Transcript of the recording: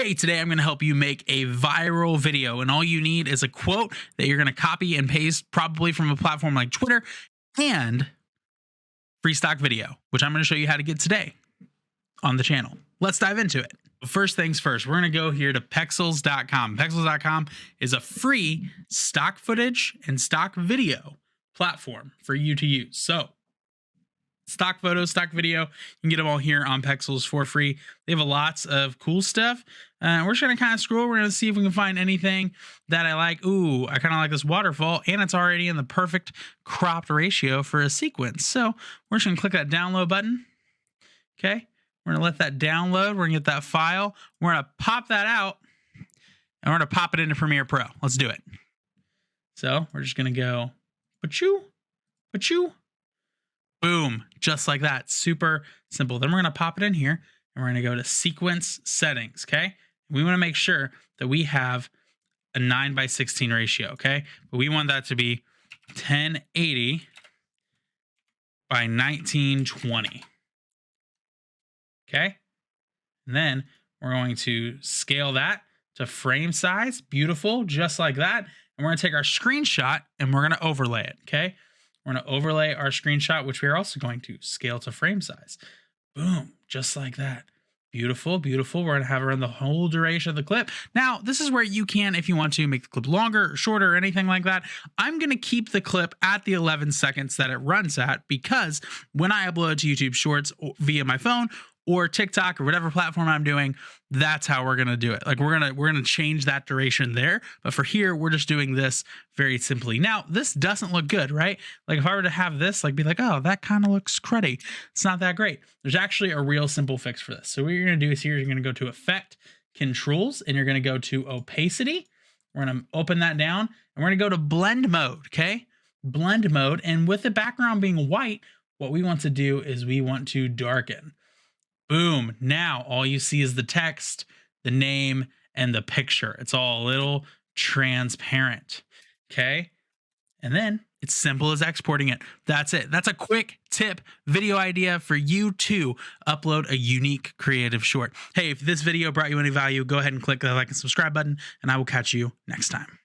Hey, today I'm going to help you make a viral video, and all you need is a quote that you're going to copy and paste, probably from a platform like Twitter, and free stock video, which I'm going to show you how to get today on the channel. Let's dive into it. First things first, we're going to go here to Pexels.com. Pexels.com is a free stock footage and stock video platform for you to use. So stock photos, stock video, you can get them all here on Pexels for free. They have lots of cool stuff. We're just going to kind of scroll. We're going to see if we can find anything that I like. Ooh, I kind of like this waterfall, and it's already in the perfect cropped ratio for a sequence. So we're just going to click that download button. Okay. We're going to let that download. We're going to get that file. We're going to pop that out, and we're going to pop it into Premiere Pro. Let's do it. So we're just going to go, boom, just like that. Super simple. Then we're going to pop it in here, and we're going to go to sequence settings. Okay. We want to make sure that we have a 9:16 ratio. Okay. But we want that to be 1080 by 1920. Okay. And then we're going to scale that to frame size. Beautiful. Just like that. And we're going to take our screenshot and we're going to overlay it. Okay. We're going to overlay our screenshot, which we are also going to scale to frame size. Boom. Just like that. Beautiful, beautiful. We're going to have it run the whole duration of the clip. Now, this is where you can, if you want to, make the clip longer or shorter or anything like that. I'm going to keep the clip at the 11 seconds that it runs at, because when I upload to YouTube Shorts via my phone or TikTok or whatever platform I'm doing, that's how we're going to do it. Like we're going to change that duration there. But for here, we're just doing this very simply. Now, this doesn't look good, right? Like if I were to have this, like be like, oh, that kind of looks cruddy. It's not that great. There's actually a real simple fix for this. So what you're going to do is here, you're going to go to Effect, Controls, and you're going to go to Opacity. We're going to open that down, and we're going to go to Blend Mode, okay? Blend Mode. And with the background being white, what we want to do is we want to darken. Boom. Now all you see is the text, the name, and the picture. It's all a little transparent. Okay. And then it's simple as exporting it. That's it. That's a quick tip video idea for you to upload a unique creative short. Hey, if this video brought you any value, go ahead and click the like and subscribe button, and I will catch you next time.